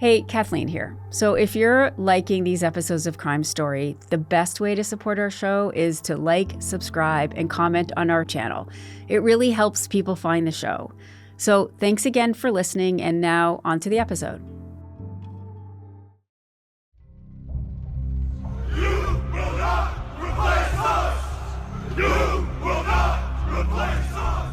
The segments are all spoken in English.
Hey, Kathleen here. So if you're liking these episodes of Crime Story, the best way to support our show is to like, subscribe, and comment on our channel. It really helps people find the show. So thanks again for listening, and now on to the episode. You will not replace us! You will not replace us!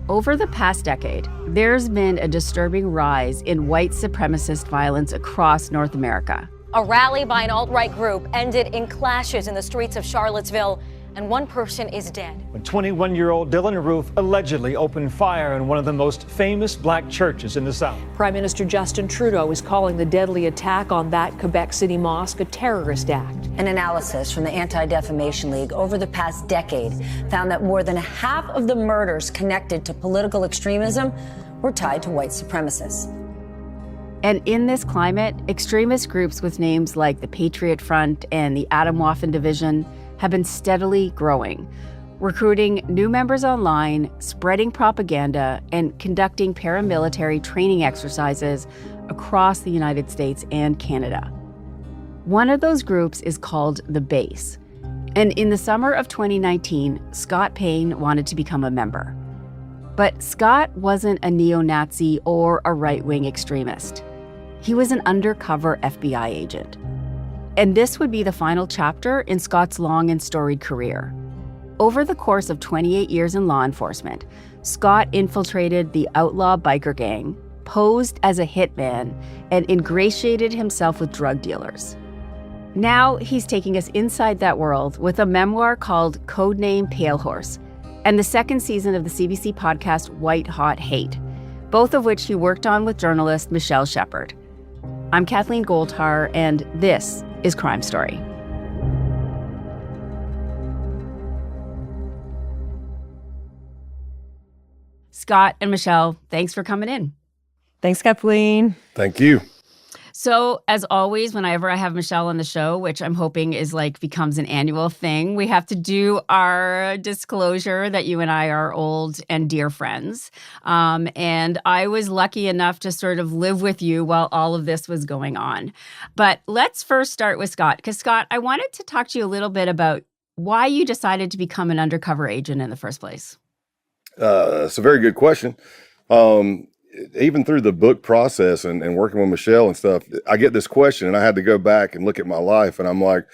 Over the past decade, there's been a disturbing rise in white supremacist violence across North America. A rally by an alt-right group ended in clashes in the streets of Charlottesville, and one person is dead. When 21-year-old Dylan Roof allegedly opened fire in one of the most famous black churches in the South. Prime Minister Justin Trudeau is calling the deadly attack on that Quebec City mosque a terrorist act. An analysis from the Anti-Defamation League over the past decade found that more than half of the murders connected to political extremism were tied to white supremacists. And in this climate, extremist groups with names like the Patriot Front and the Atomwaffen Division have been steadily growing, recruiting new members online, spreading propaganda, and conducting paramilitary training exercises across the United States and Canada. One of those groups is called the Base. And in the summer of 2019, Scott Payne wanted to become a member. But Scott wasn't a neo-Nazi or a right-wing extremist. He was an undercover FBI agent. And this would be the final chapter in Scott's long and storied career. Over the course of 28 years in law enforcement, Scott infiltrated the outlaw biker gang, posed as a hitman, and ingratiated himself with drug dealers. Now he's taking us inside that world with a memoir called Codename Pale Horse and the second season of the CBC podcast White Hot Hate, both of which he worked on with journalist Michelle Shephard. I'm Kathleen Goldhar, and this is Crime Story. Scott and Michelle, thanks for coming in. Thanks, Kathleen. Thank you. So, as always, whenever I have Michelle on the show, which I'm hoping is becomes an annual thing, we have to do our disclosure that you and I are old and dear friends. And I was lucky enough to sort of live with you while all of this was going on. But let's first start with Scott, because Scott, I wanted to talk to you a little bit about why you decided to become an undercover agent in the first place. It's a very good question. Even through the book process and working with Michelle and stuff, I get this question and I had to go back and look at my life and I'm like,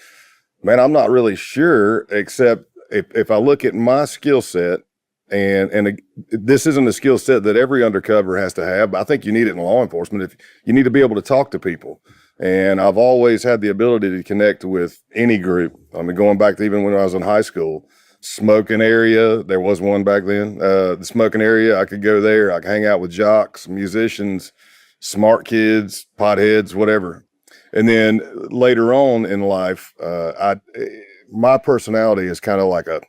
man, I'm not really sure, except if I look at my skill set and this isn't a skill set that every undercover has to have, but I think you need it in law enforcement. If you need to be able to talk to people. And I've always had the ability to connect with any group. I mean, going back to even when I was in high school, smoking area, there was one back then. The smoking area, I could go there. I could hang out with jocks, musicians, smart kids, potheads, whatever. And then later on in life, my personality is kind of like a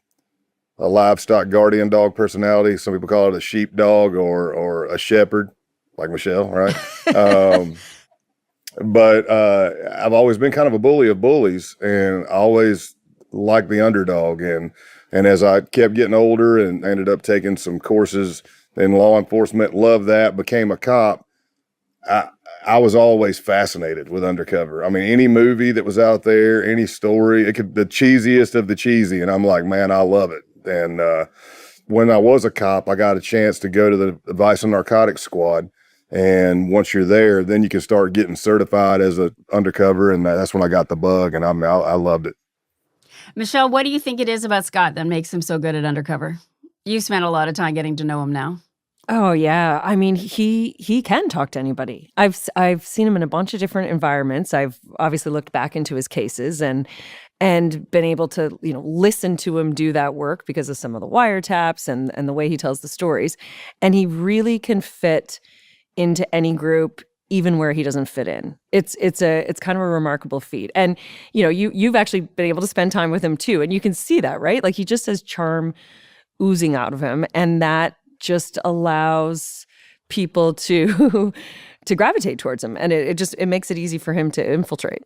livestock guardian dog personality. Some people call it a sheepdog or a shepherd, like Michelle, right? But I've always been kind of a bully of bullies, and I always liked the underdog. And as I kept getting older and ended up taking some courses in law enforcement, loved that, became a cop, I was always fascinated with undercover. I mean, any movie that was out there, any story, it could the cheesiest of the cheesy, and I'm like, man, I love it. And when I was a cop, I got a chance to go to the Vice and Narcotics Squad. And once you're there, then you can start getting certified as an undercover, and that's when I got the bug, and I loved it. Michelle, what do you think it is about Scott that makes him so good at undercover? You spent a lot of time getting to know him now. Oh, yeah. I mean, he can talk to anybody. I've seen him in a bunch of different environments. I've obviously looked back into his cases and been able to, listen to him do that work because of some of the wiretaps and the way he tells the stories. And he really can fit into any group, even where he doesn't fit in. It's kind of a remarkable feat. And, you've actually been able to spend time with him too. And you can see that, right? Like, he just has charm oozing out of him. And that just allows people to gravitate towards him. And it makes it easy for him to infiltrate.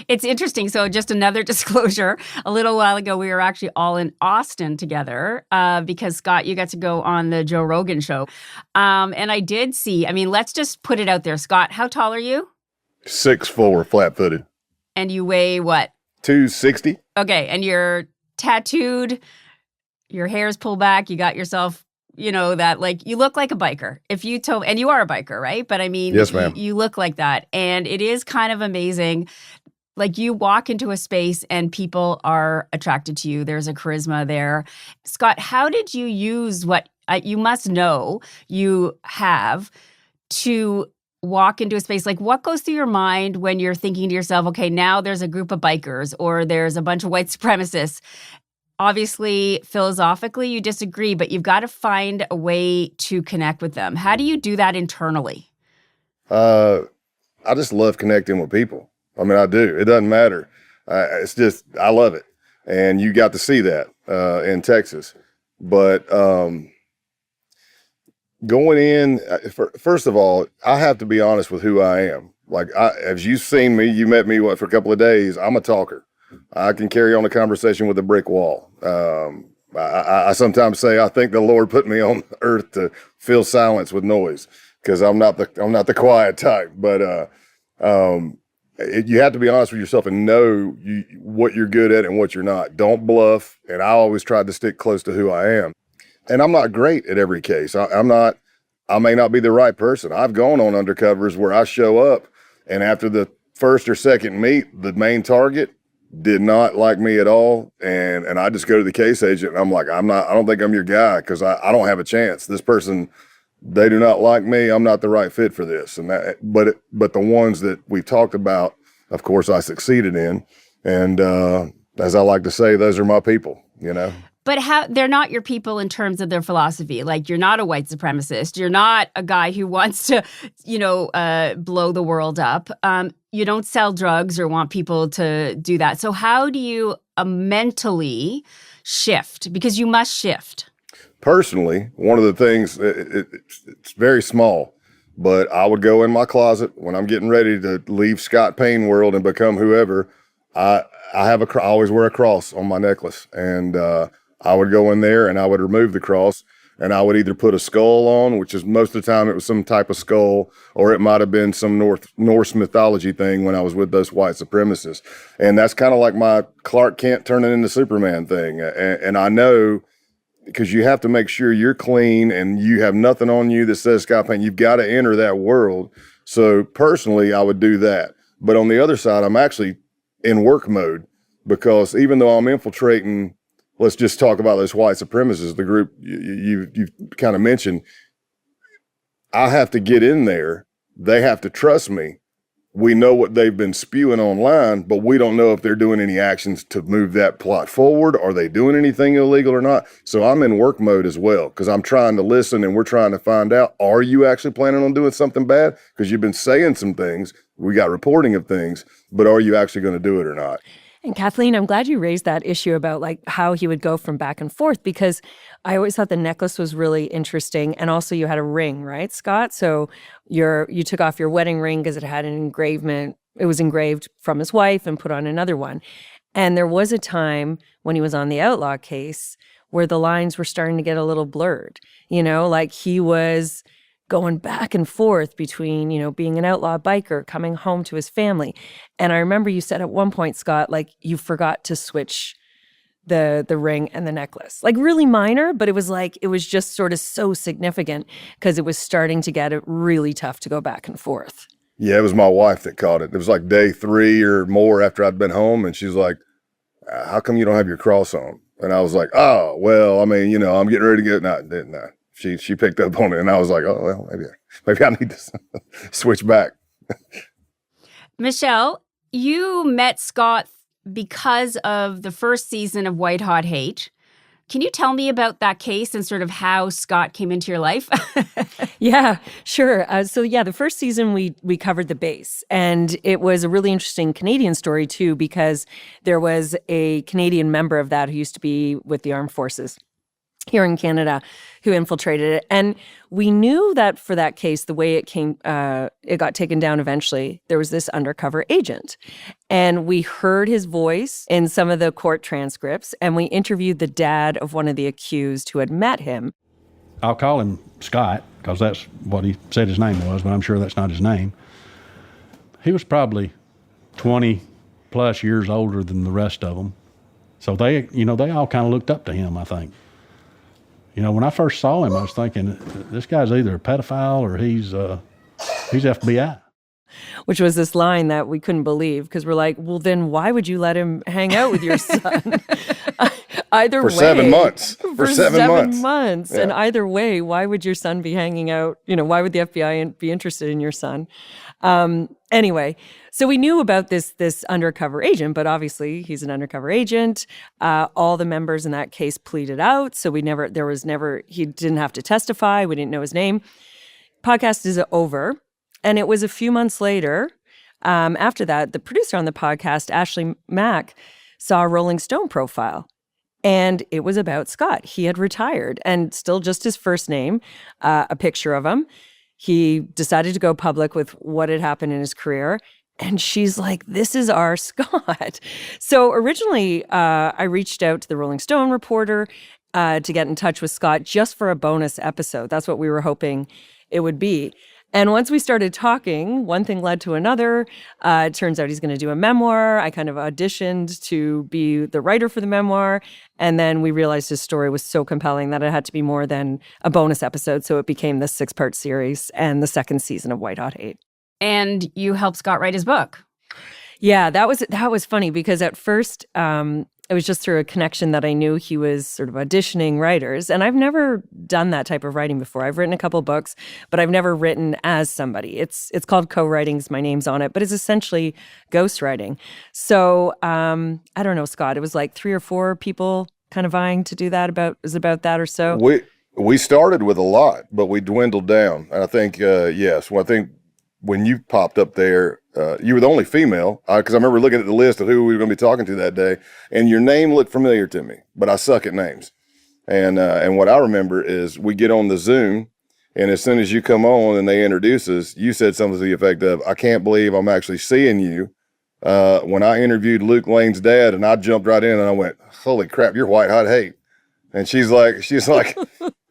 It's interesting. So just another disclosure. A little while ago, we were actually all in Austin together because, Scott, you got to go on the Joe Rogan show. And I did see, let's just put it out there. Scott, how tall are you? 6'4", flat-footed. And you weigh what? 260. Okay, and you're tattooed, your hair's pulled back, you got yourself, that like you look like a biker. If you told, and you are a biker, right? But I mean, yes, ma'am. You look like that. And it is kind of amazing. Like you walk into a space and people are attracted to you. There's a charisma there. Scott, how did you use what you must know you have to walk into a space? Like what goes through your mind when you're thinking to yourself, okay, now there's a group of bikers or there's a bunch of white supremacists? Obviously, philosophically, you disagree, but you've got to find a way to connect with them. How do you do that internally? I just love connecting with people. I mean, I do. It doesn't matter. It's just, I love it. And you got to see that in Texas. But going in, first of all, I have to be honest with who I am. Like, as you've seen me, you met me, for a couple of days, I'm a talker. I can carry on a conversation with a brick wall. I sometimes say I think the Lord put me on earth to fill silence with noise because I'm not the quiet type. But you have to be honest with yourself and know what you're good at and what you're not. Don't bluff. And I always tried to stick close to who I am. And I'm not great at every case. I may not be the right person. I've gone on undercovers where I show up and after the first or second meet, the main target did not like me at all. And I just go to the case agent and I'm like, I don't think I'm your guy because I don't have a chance. This person, they do not like me. I'm not the right fit for this. And but the ones that we've talked about, of course, I succeeded in. And as I like to say, those are my people, But they're not your people in terms of their philosophy. Like you're not a white supremacist. You're not a guy who wants to, blow the world up. You don't sell drugs or want people to do that. So how do you mentally shift? Because you must shift. Personally, one of the things, it's very small, but I would go in my closet when I'm getting ready to leave Scott Payne world and become whoever. I always wear a cross on my necklace, and I would go in there and I would remove the cross and I would either put a skull on, which is most of the time it was some type of skull, or it might have been some Norse mythology thing when I was with those white supremacists. And that's kind of like my Clark Kent turning into Superman thing. And I know because you have to make sure you're clean and you have nothing on you that says Scott Payne. You've got to enter that world. So personally, I would do that. But on the other side, I'm actually in work mode because even though I'm infiltrating, let's just talk about those white supremacists, the group you kind of mentioned. I have to get in there. They have to trust me. We know what they've been spewing online, but we don't know if they're doing any actions to move that plot forward. Are they doing anything illegal or not? So I'm in work mode as well because I'm trying to listen and we're trying to find out, are you actually planning on doing something bad? Because you've been saying some things. We got reporting of things, but are you actually going to do it or not? And Kathleen, I'm glad you raised that issue about like how he would go from back and forth because I always thought the necklace was really interesting. And also you had a ring, right, Scott? So you took off your wedding ring because it had an engravement. It was engraved from his wife and put on another one. And there was a time when he was on the outlaw case where the lines were starting to get a little blurred, like he was going back and forth between, being an outlaw biker, coming home to his family. And I remember you said at one point, Scott, like you forgot to switch the ring and the necklace. Like really minor, but it was just sort of so significant because it was starting to get it really tough to go back and forth. Yeah, it was my wife that caught it. It was like day 3 or more after I'd been home. And she's like, how come you don't have your cross on? And I was like, oh, well, I mean, I'm getting ready to get, no. She picked up on it, and I was like, oh, well, maybe I need to switch back. Michelle, you met Scott because of the first season of White Hot Hate. Can you tell me about that case and sort of how Scott came into your life? Yeah, sure. The first season we covered the base, and it was a really interesting Canadian story, too, because there was a Canadian member of that who used to be with the armed forces here in Canada who infiltrated it. And we knew that for that case, the way it got taken down eventually, there was this undercover agent. And we heard his voice in some of the court transcripts, and we interviewed the dad of one of the accused who had met him. I'll call him Scott because that's what he said his name was, but I'm sure that's not his name. he was probably 20 plus years older than the rest of them. So they all kind of looked up to him, I think. When I first saw him, I was thinking, this guy's either a pedophile or he's FBI. Which was this line that we couldn't believe, because we're like, well, then why would you let him hang out with your son? Either For way. 7 months. For 7 months. Yeah. And either way, why would your son be hanging out? Why would the FBI be interested in your son? Anyway, so we knew about this undercover agent, but obviously he's an undercover agent. All the members in that case pleaded out. So he didn't have to testify. We didn't know his name. Podcast is over. And it was a few months later, after that, the producer on the podcast, Ashley Mack, saw a Rolling Stone profile. And it was about Scott. He had retired, and still just his first name, a picture of him. He decided to go public with what had happened in his career. And she's like, this is our Scott. So originally, I reached out to the Rolling Stone reporter to get in touch with Scott just for a bonus episode. That's what we were hoping it would be. And once we started talking, one thing led to another. It turns out he's going to do a memoir. I kind of auditioned to be the writer for the memoir. And then we realized his story was so compelling that it had to be more than a bonus episode. So it became this 6-part series and the second season of White Hot Hate. And you helped Scott write his book. Yeah, that was funny because at first it was just through a connection that I knew he was sort of auditioning writers. And I've never done that type of writing before. I've written a couple books, but I've never written as somebody. It's called co-writings. My name's on it, but it's essentially ghostwriting. So I don't know, Scott, it was like 3 or 4 people kind of vying to do that. About that or so. We started with a lot, but we dwindled down. And I think, yes, well, I think when you popped up there, you were the only female, because I remember looking at the list of who we were going to be talking to that day, and your name looked familiar to me, but I suck at names. And what I remember is we get on the Zoom, and as soon as you come on and they introduce us, you said something to the effect of, I can't believe I'm actually seeing you. When I interviewed Luke Lane's dad, and I jumped right in and I went, holy crap, you're White Hot Hate. And she's like,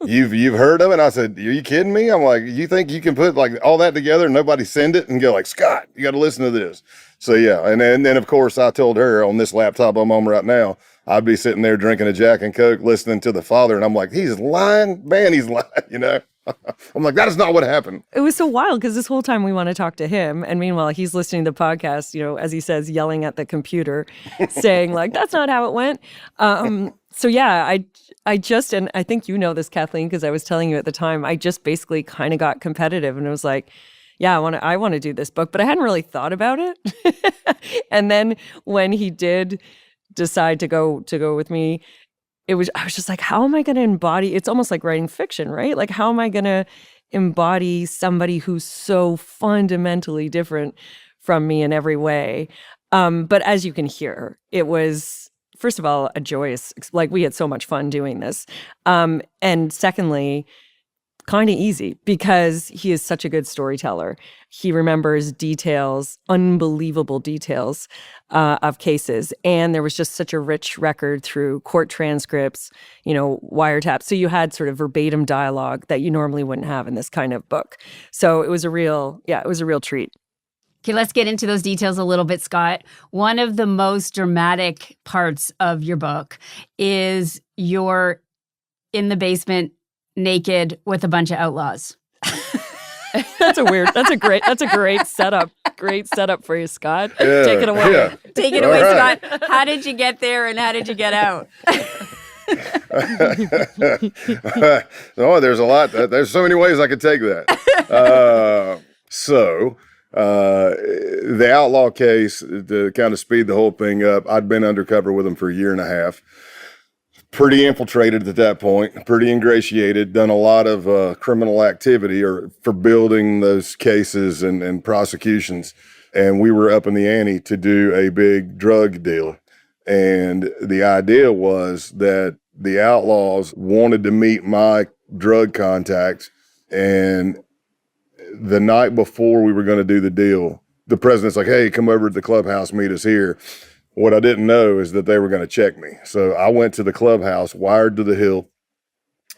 you've heard of it? And I said, are you kidding me? I'm like, you think you can put like all that together and nobody send it and go like, Scott, you got to listen to this. So yeah. And then of course I told her on this laptop I'm on right now, I'd be sitting there drinking a Jack and Coke, listening to the father. And I'm like, he's lying, man, he's lying, I'm like, that is not what happened. It was so wild because this whole time we want to talk to him. And meanwhile, he's listening to the podcast, as he says, yelling at the computer, saying like, that's not how it went. So yeah, I just, and I think you know this, Kathleen, because I was telling you at the time, I just basically kind of got competitive and it was like, yeah, I want to do this book, but I hadn't really thought about it. And then when he did decide to go with me, I was just like, how am I going to embody? It's almost like writing fiction, right? Like, how am I going to embody somebody who's so fundamentally different from me in every way? But as you can hear, it was, first of all, a joyous, like we had so much fun doing this. And secondly, kind of easy because he is such a good storyteller. He remembers details, unbelievable details of cases. And there was just such a rich record through court transcripts, wiretaps. So you had sort of verbatim dialogue that you normally wouldn't have in this kind of book. So it was a real treat. Okay, let's get into those details a little bit, Scott. One of the most dramatic parts of your book is you're in the basement naked with a bunch of outlaws. That's a great setup. Great setup for you, Scott. Yeah, Take it away. Yeah. Take it away, right. Scott. How did you get there and how did you get out? Oh, there's a lot. There's so many ways I could take that. The outlaw case, to kind of speed the whole thing up, I'd been undercover with them for a year and a half. Pretty infiltrated at that point, pretty ingratiated, done a lot of criminal activity for building those cases and prosecutions. And we were up in the ante to do a big drug deal. And the idea was that the outlaws wanted to meet my drug contacts. And the night before we were going to do the deal, the president's like, hey, come over to the clubhouse, meet us here. What I didn't know is that they were going to check me. So I went to the clubhouse, wired to the hill,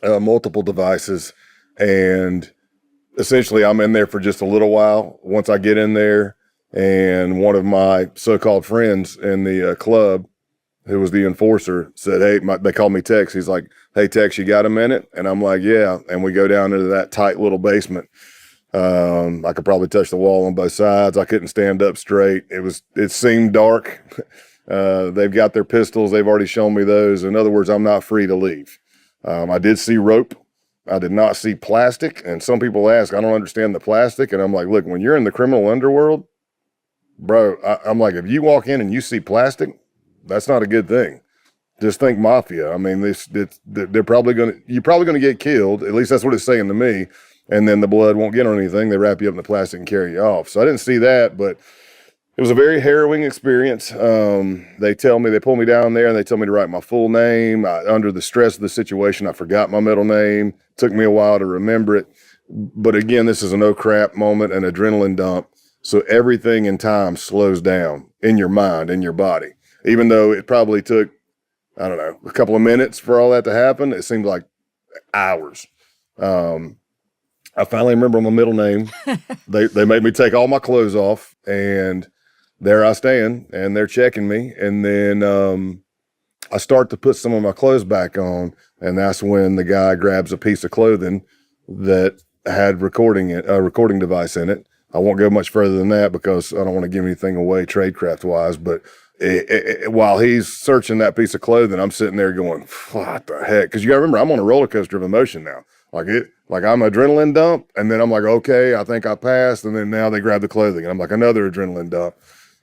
multiple devices, and essentially I'm in there for just a little while. Once I get in there, And one of my so-called friends in the club, who was the enforcer, said, hey, they called me Tex. He's like, hey, Tex, you got a minute? And I'm like, yeah. And we go down into that tight little basement. I could probably touch the wall on both sides. I couldn't stand up straight. It seemed dark. They've got their pistols. They've already shown me those. In other words, I'm not free to leave. I did see rope. I did not see plastic. And some people ask, I don't understand the plastic. And I'm like, look, when you're in the criminal underworld, bro, I'm like, if you walk in and you see plastic, that's not a good thing. Just think mafia. I mean, you're probably going to get killed. At least that's what it's saying to me. And then the blood won't get on anything. They wrap you up in the plastic and carry you off. So I didn't see that, but it was a very harrowing experience. They pull me down there and they tell me to write my full name. Under the stress of the situation, I forgot my middle name. Took me a while to remember it. But again, this is an oh crap moment, an adrenaline dump. So everything in time slows down in your mind, in your body. Even though it probably took, I don't know, a couple of minutes for all that to happen, it seemed like hours. I finally remember my middle name. They made me take all my clothes off, and there I stand, and they're checking me. And then I start to put some of my clothes back on, and that's when the guy grabs a piece of clothing that had a recording device in it. I won't go much further than that because I don't want to give anything away tradecraft-wise, but while he's searching that piece of clothing, I'm sitting there going, what the heck? Because you got to remember, I'm on a roller coaster of emotion now. Like I'm adrenaline dump, and then I'm like, okay, I think I passed, and then now they grab the clothing, and I'm like, another adrenaline dump.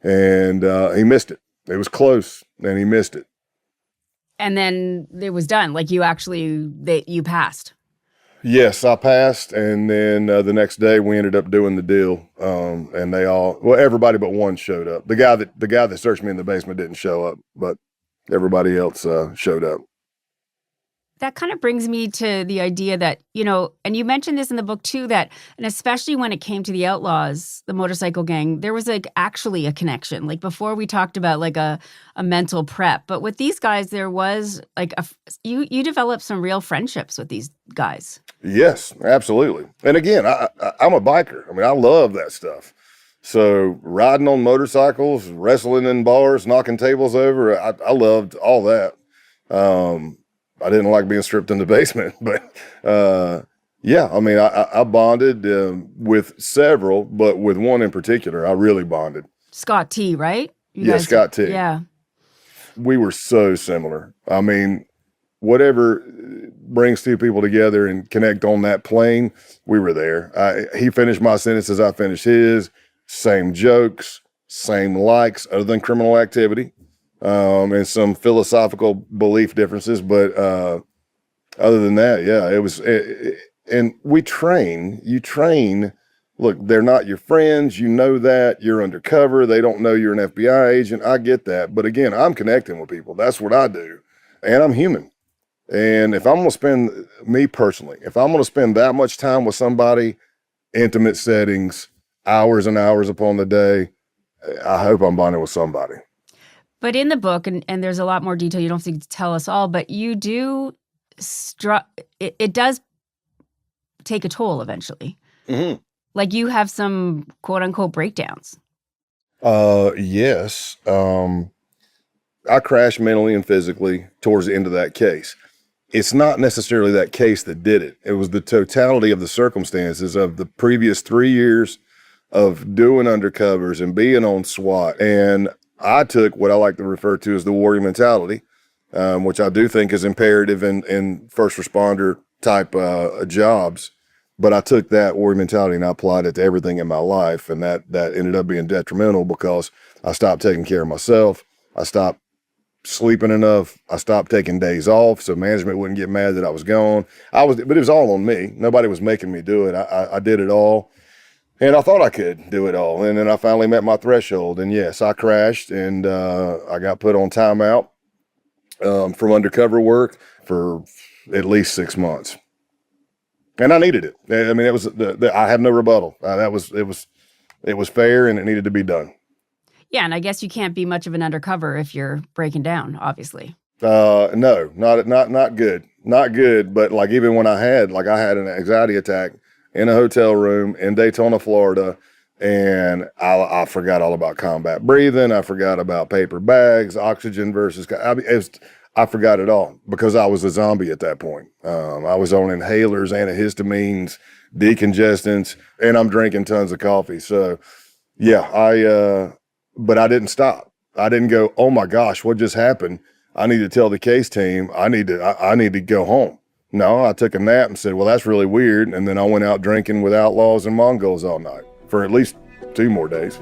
And he missed it. It was close, and he missed it. And then it was done. Like you passed. Yes, I passed, and then the next day we ended up doing the deal, and everybody but one showed up. The guy that searched me in the basement didn't show up, but everybody else showed up. That kind of brings me to the idea that, and you mentioned this in the book too, that, and especially when it came to the Outlaws, the motorcycle gang, there was actually a connection. Like before we talked about like a mental prep, but with these guys, there was like you developed some real friendships with these guys. Yes, absolutely. And again, I'm a biker. I mean, I love that stuff. So riding on motorcycles, wrestling in bars, knocking tables over, I loved all that. I didn't like being stripped in the basement, but yeah, I mean, I bonded with several, but with one in particular, I really bonded. Scott T, right? Scott T. Yeah. We were so similar. I mean, whatever brings two people together and connect on that plane, we were there. He finished my sentences, I finished his. Same jokes, same likes, other than criminal activity. And some philosophical belief differences, but other than that, yeah, it was. And you train. Look, they're not your friends. You know that. You're undercover. They don't know you're an FBI agent. I get that. But again, I'm connecting with people. That's what I do. And I'm human. And if I'm going to spend, me personally, if I'm going to spend that much time with somebody, intimate settings, hours and hours upon the day, I hope I'm bonding with somebody. But in the book, and there's a lot more detail, you don't have to tell us all, but you do, it does take a toll eventually. Mm-hmm. Like you have some quote unquote breakdowns. Yes. I crashed mentally and physically towards the end of that case. It's not necessarily that case that did it. It was the totality of the circumstances of the previous 3 years of doing undercovers and being on SWAT. And I took what I like to refer to as the warrior mentality, which I do think is imperative in first responder type jobs. But I took that warrior mentality and I applied it to everything in my life. And that ended up being detrimental because I stopped taking care of myself. I stopped sleeping enough. I stopped taking days off so management wouldn't get mad that I was gone. But it was all on me. Nobody was making me do it. I did it all. And I thought I could do it all. And then I finally met my threshold. And yes, I crashed and I got put on timeout from undercover work for at least 6 months. And I needed it. I mean, it was I have no rebuttal. It was fair and it needed to be done. Yeah, and I guess you can't be much of an undercover if you're breaking down, obviously. No, not good. Not good, but like even when I had an anxiety attack in a hotel room in Daytona, Florida, And I forgot all about combat breathing. I forgot about paper bags, oxygen versus. I forgot it all because I was a zombie at that point. I was on inhalers, antihistamines, decongestants, and I'm drinking tons of coffee. So, yeah, but I didn't stop. I didn't go, oh my gosh, what just happened? I need to tell the case team. I need to go home. No, I took a nap and said, well, that's really weird. And then I went out drinking with outlaws and Mongols all night for at least 2 more days.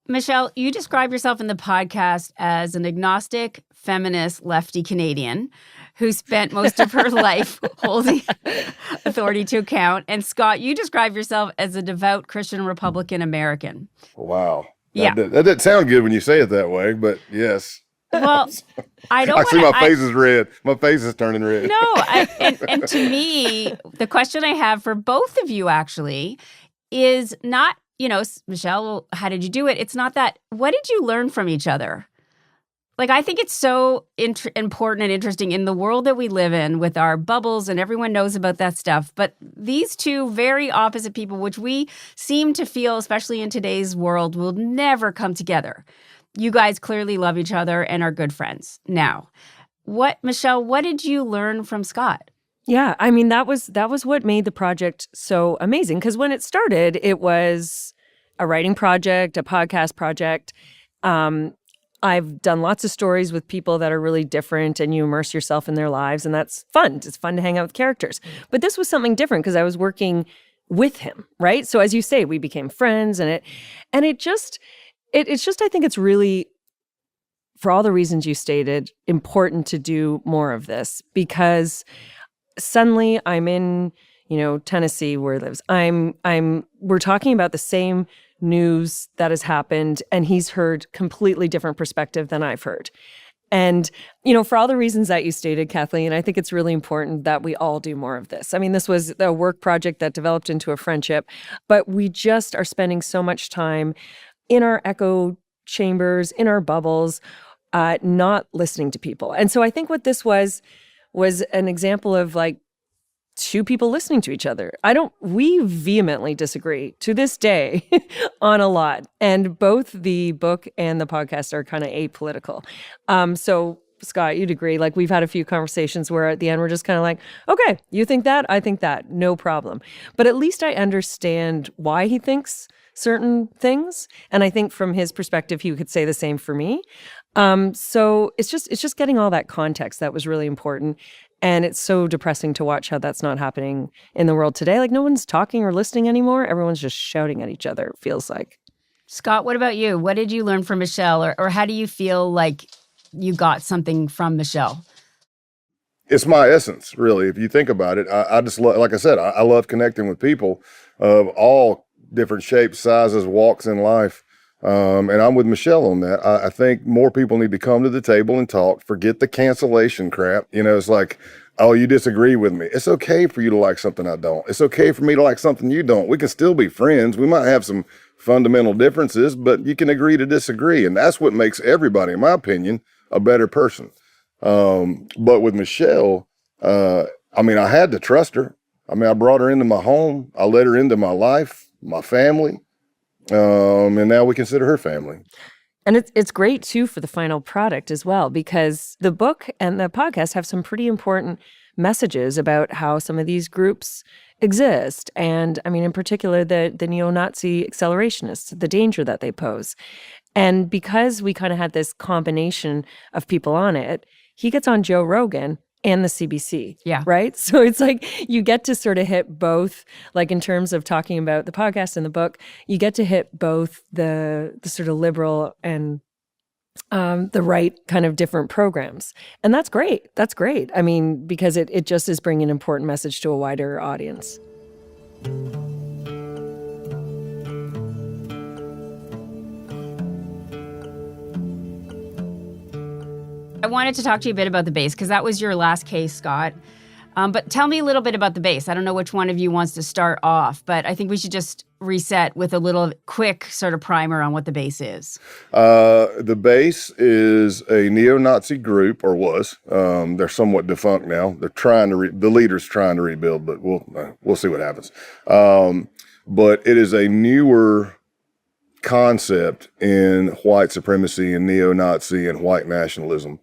Michelle, you describe yourself in the podcast as an agnostic, feminist, lefty Canadian who spent most of her life holding authority to account. And Scott, you describe yourself as a devout Christian Republican American. Wow. Yeah. That doesn't sound good when you say it that way, but yes. Well, I see my face is red. My face is turning red. No, and to me, the question I have for both of you actually is not, Michelle, how did you do it? It's not that. What did you learn from each other? Like, I think it's so important and interesting in the world that we live in with our bubbles, and everyone knows about that stuff. But these two very opposite people, which we seem to feel, especially in today's world, will never come together. You guys clearly love each other and are good friends. Now, Michelle, what did you learn from Scott? Yeah, I mean, that was what made the project so amazing. Because when it started, it was a writing project, a podcast project. I've done lots of stories with people that are really different, and you immerse yourself in their lives, and that's fun. It's fun to hang out with characters. But this was something different because I was working with him, right? So as you say, we became friends, and it's just I think it's really, for all the reasons you stated, important to do more of this because suddenly I'm in, Tennessee where he lives. We're talking about the same news that has happened, and he's heard completely different perspective than I've heard. And, for all the reasons that you stated, Kathleen, I think it's really important that we all do more of this. I mean, this was a work project that developed into a friendship, but we just are spending so much time in our echo chambers, in our bubbles, not listening to people. And so I think what this was an example of like two people listening to each other. We vehemently disagree to this day on a lot. And both the book and the podcast are kind of apolitical. So Scott, you'd agree, like we've had a few conversations where at the end we're just kind of like, okay, you think that, I think that, no problem. But at least I understand why he thinks certain things. And I think from his perspective, he could say the same for me. So it's just getting all that context that was really important. And it's so depressing to watch how that's not happening in the world today. Like no one's talking or listening anymore. Everyone's just shouting at each other, it feels like. Scott, what about you? What did you learn from Michelle? Or how do you feel like you got something from Michelle? It's my essence, really. If you think about it, I just love, like I said, I love connecting with people of all different shapes, sizes, walks in life. And I'm with Michelle on that. I think more people need to come to the table and talk. Forget the cancellation crap. It's like, oh, you disagree with me. It's okay for you to like something I don't. It's okay for me to like something you don't. We can still be friends. We might have some fundamental differences, but you can agree to disagree. And that's what makes everybody, in my opinion, a better person. But with Michelle, I had to trust her. I brought her into my home. I let her into my life, my family. And now we consider her family. And it's great, too, for the final product as well, because the book and the podcast have some pretty important messages about how some of these groups exist. And, in particular, the neo-Nazi accelerationists, the danger that they pose. And because we kind of had this combination of people on it, he gets on Joe Rogan and the CBC. Yeah. Right? So it's like you get to sort of hit both, like in terms of talking about the podcast and the book, you get to hit both the sort of liberal and the right kind of different programs. And that's great. That's great. Because it just is bringing an important message to a wider audience. I wanted to talk to you a bit about the base because that was your last case, Scott. But tell me a little bit about the base. I don't know which one of you wants to start off, but I think we should just reset with a little quick sort of primer on what the base is. The base is a neo-Nazi group, or was. They're somewhat defunct now. They're trying to the leader's trying to rebuild, but we'll see what happens. But it is a newer concept in white supremacy and neo-Nazi and white nationalism,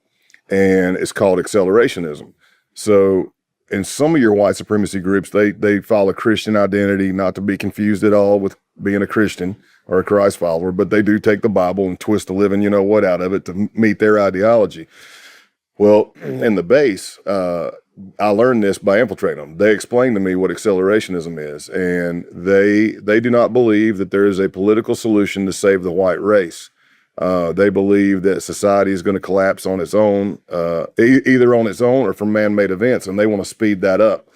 and it's called accelerationism. So in some of your white supremacy groups, they follow Christian identity, not to be confused at all with being a Christian or a Christ follower, but they do take the Bible and twist the living you-know-what out of it to meet their ideology. Well, in the base, I learned this by infiltrating them. They explained to me what accelerationism is, and they do not believe that there is a political solution to save the white race. They believe that society is going to collapse on its own, either on its own or from man-made events, and they want to speed that up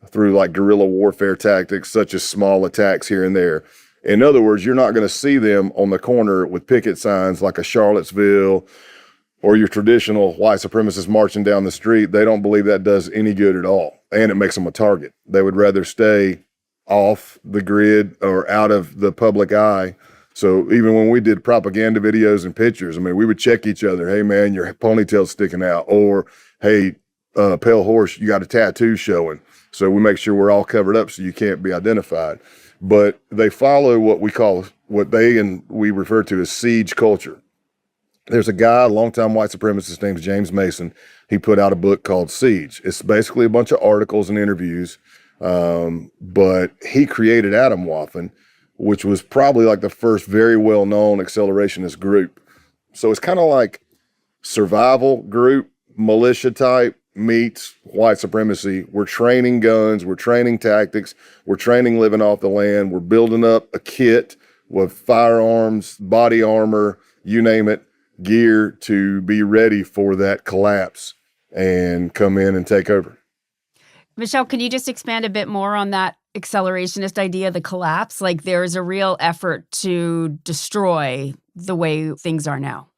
through like guerrilla warfare tactics, such as small attacks here and there. In other words, you're not going to see them on the corner with picket signs like a Charlottesville or your traditional white supremacists marching down the street. They don't believe that does any good at all, and it makes them a target. They would rather stay off the grid or out of the public eye. So even when we did propaganda videos and pictures, I mean, we would check each other. Hey, man, your ponytail's sticking out. Or, hey, pale horse, you got a tattoo showing. So we make sure we're all covered up so you can't be identified. But they follow what we refer to as siege culture. There's a guy, a longtime white supremacist named James Mason. He put out a book called Siege. It's basically a bunch of articles and interviews. But he created Atomwaffen, which was probably like the first very well-known accelerationist group. So it's kind of like survival group, militia type, meets white supremacy. We're training guns, we're training tactics, we're training living off the land, we're building up a kit with firearms, body armor, you name it, gear to be ready for that collapse and come in and take over. Michelle, can you just expand a bit more on that accelerationist idea, the collapse? Like there's a real effort to destroy the way things are now.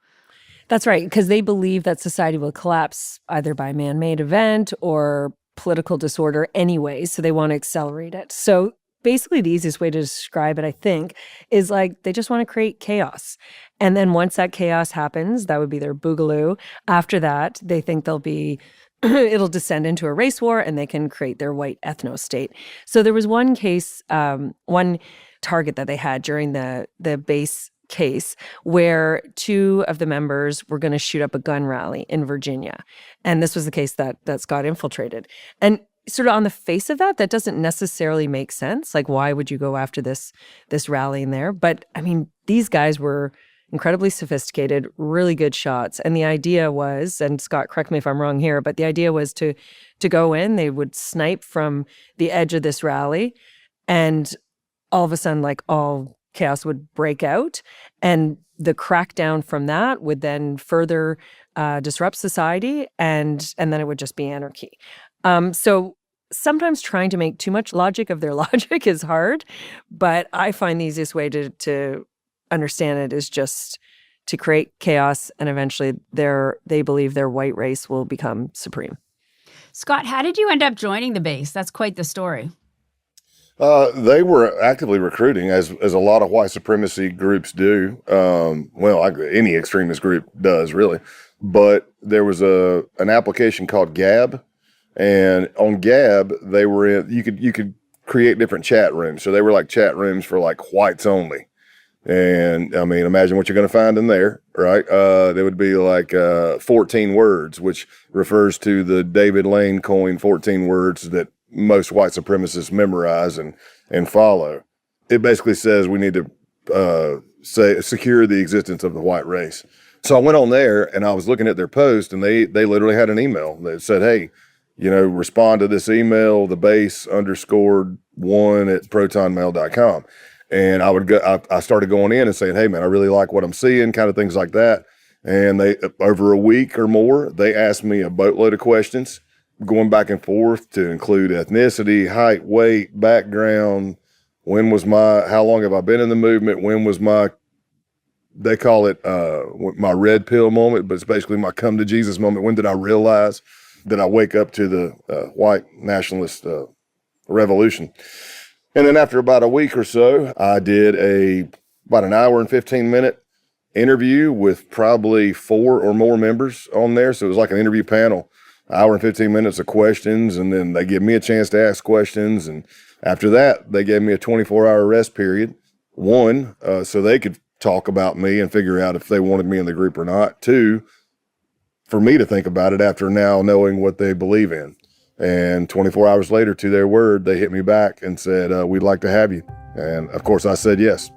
That's right, because they believe that society will collapse either by man-made event or political disorder anyway, so they want to accelerate it. So basically the easiest way to describe it, I think, is like they just want to create chaos. And then once that chaos happens, that would be their boogaloo. After that, they think it'll descend into a race war and they can create their white ethno-state. So there was one case, one target that they had during the base case where two of the members were going to shoot up a gun rally in Virginia. And this was the case that's got infiltrated. And sort of on the face of that doesn't necessarily make sense. Like, why would you go after this rally in there? But I mean, these guys were incredibly sophisticated, really good shots. And the idea was, and Scott, correct me if I'm wrong here, but the idea was to go in, they would snipe from the edge of this rally, and all of a sudden, like, all chaos would break out. And the crackdown from that would then further disrupt society, and then it would just be anarchy. So sometimes trying to make too much logic of their logic is hard, but I find the easiest way to understand it is just to create chaos, and eventually they believe their white race will become supreme. Scott, how did you end up joining the base? That's quite the story. They were actively recruiting, as a lot of white supremacy groups do. Any extremist group does, really. But there was an application called Gab, and on Gab you could create different chat rooms. So they were like chat rooms for like whites only. And I mean, imagine what you're going to find in there, right? There would be like 14 words, which refers to the David Lane coined 14 words that most white supremacists memorize and follow. It basically says we need to secure the existence of the white race. So I went on there and I was looking at their post, and they literally had an email that said, hey, respond to this email, the base _1@protonmail.com. And I started going in and saying, hey man, I really like what I'm seeing, kind of things like that. And they, over a week or more, they asked me a boatload of questions, going back and forth to include ethnicity, height, weight, background. How long have I been in the movement? When was they call it my red pill moment, but it's basically my come to Jesus moment. When did I realize that I wake up to the white nationalist revolution. And then after about a week or so, I did about an hour and 15-minute interview with probably 4 or more members on there. So it was like an interview panel, hour and 15 minutes of questions. And then they give me a chance to ask questions. And after that, they gave me a 24-hour rest period. One, so they could talk about me and figure out if they wanted me in the group or not. 2, for me to think about it after now knowing what they believe in. And 24 hours later, to their word, they hit me back and said, we'd like to have you. And of course I said yes.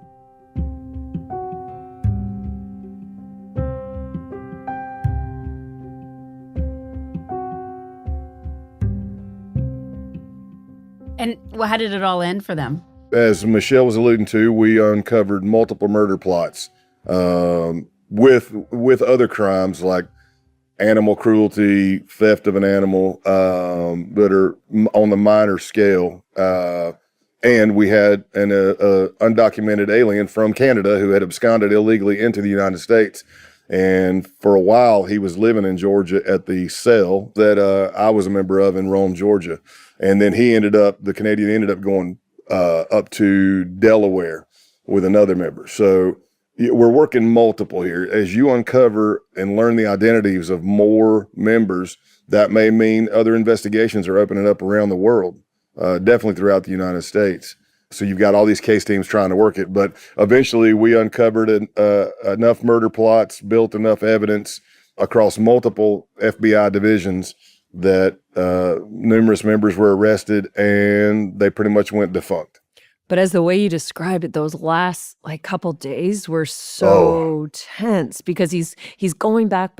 And how did it all end for them? As Michelle was alluding to, we uncovered multiple murder plots with other crimes like animal cruelty, theft of an animal that are on the minor scale. And we had an undocumented alien from Canada who had absconded illegally into the United States. And for a while, he was living in Georgia at the cell that I was a member of in Rome, Georgia. And then the Canadian ended up going up to Delaware with another member. So we're working multiple here. As you uncover and learn the identities of more members, that may mean other investigations are opening up around the world, definitely throughout the United States. So you've got all these case teams trying to work it. But eventually we uncovered enough murder plots, built enough evidence across multiple FBI divisions that numerous members were arrested and they pretty much went defunct. But as the way you described it, those last couple days were so tense because he's going back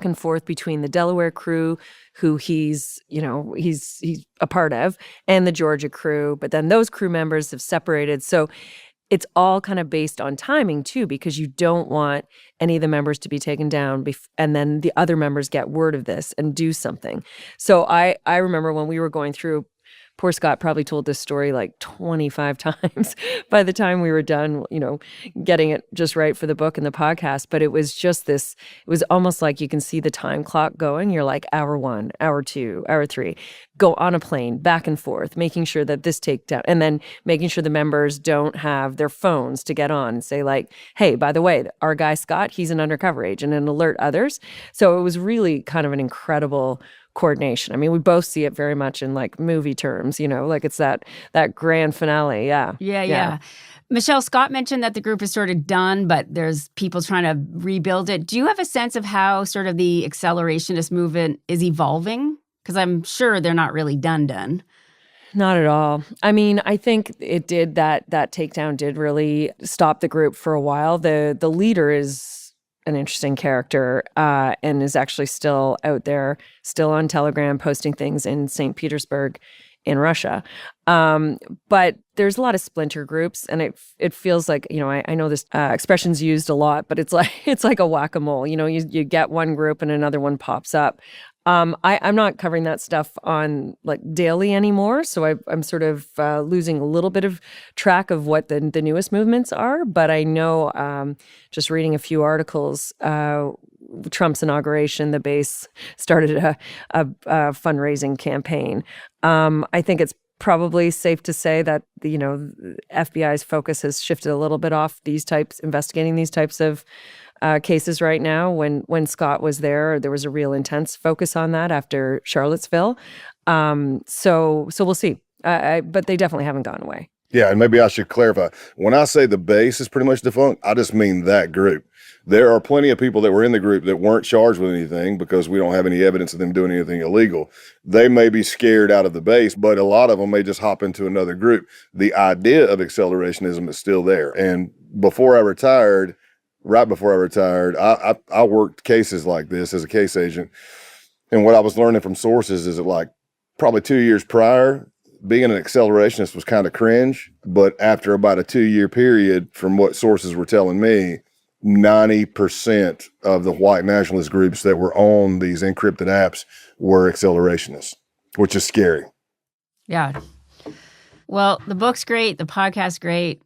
and forth between the Delaware crew, who he's a part of, and the Georgia crew. But then those crew members have separated. So it's all kind of based on timing too, because you don't want any of the members to be taken down and then the other members get word of this and do something. So I remember when we were going through, poor Scott probably told this story like 25 times by the time we were done, getting it just right for the book and the podcast. But it was just it was almost like you can see the time clock going. You're like hour 1, hour 2, hour 3, go on a plane back and forth, making sure that this takedown, and then making sure the members don't have their phones to get on and say like, hey, by the way, our guy Scott, he's an undercover agent, and alert others. So it was really kind of an incredible coordination. I mean, we both see it very much in like movie terms, like it's that grand finale. Yeah. Michelle, Scott mentioned that the group is sort of done, but there's people trying to rebuild it. Do you have a sense of how sort of the accelerationist movement is evolving? Because I'm sure they're not really done. Not at all. I mean, I think it did that takedown did really stop the group for a while. The leader is an interesting character and is actually still out there, still on Telegram, posting things in St. Petersburg in Russia. But there's a lot of splinter groups, and it feels like, I know this expression's used a lot, but it's like a whack-a-mole. You get one group and another one pops up. I'm not covering that stuff on like daily anymore, so I'm sort of losing a little bit of track of what the newest movements are. But I know, just reading a few articles, Trump's inauguration, the base started a fundraising campaign. I think it's probably safe to say that the FBI's focus has shifted a little bit off investigating these types of cases right now. When Scott was there was a real intense focus on that after Charlottesville. So we'll see. But they definitely haven't gone away. Yeah, and maybe I should clarify. When I say the base is pretty much defunct, I just mean that group. There are plenty of people that were in the group that weren't charged with anything because we don't have any evidence of them doing anything illegal. They may be scared out of the base, but a lot of them may just hop into another group. The idea of accelerationism is still there. And right before I retired, I worked cases like this as a case agent. And what I was learning from sources is that like probably 2 years prior, being an accelerationist was kind of cringe. But after about a 2-year period, from what sources were telling me, 90% of the white nationalist groups that were on these encrypted apps were accelerationists, which is scary. Yeah. Well, the book's great. The podcast's great.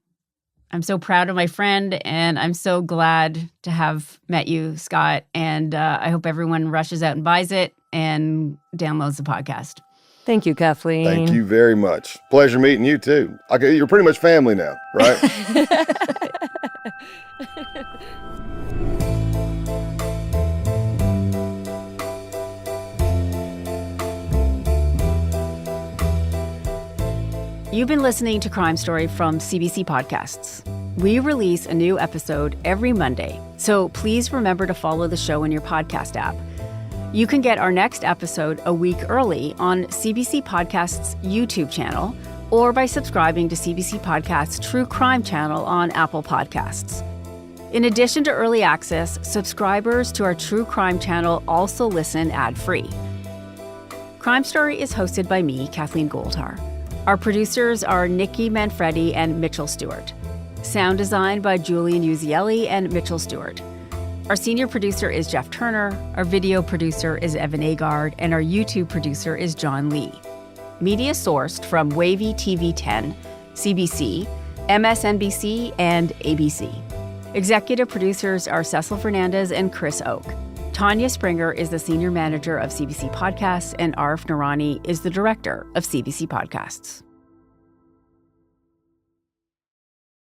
I'm so proud of my friend, and I'm so glad to have met you, Scott. And I hope everyone rushes out and buys it. and downloads the podcast. Thank you, Kathleen. Thank you very much. Pleasure meeting you too. You're pretty much family now, right? You've been listening to Crime Story from CBC Podcasts. We release a new episode every Monday, so please remember to follow the show in your podcast app. You can get our next episode a week early on CBC Podcasts' YouTube channel or by subscribing to CBC Podcasts' True Crime channel on Apple Podcasts. In addition to early access, subscribers to our True Crime channel also listen ad-free. Crime Story is hosted by me, Kathleen Goldhar. Our producers are Nikki Manfredi and Mitchell Stewart. Sound design by Julian Uzielli and Mitchell Stewart. Our senior producer is Jeff Turner, our video producer is Evan Agard, and our YouTube producer is John Lee. Media sourced from Wavy TV 10, CBC, MSNBC, and ABC. Executive producers are Cecil Fernandez and Chris Oak. Tanya Springer is the senior manager of CBC Podcasts, and Arif Noorani is the director of CBC Podcasts.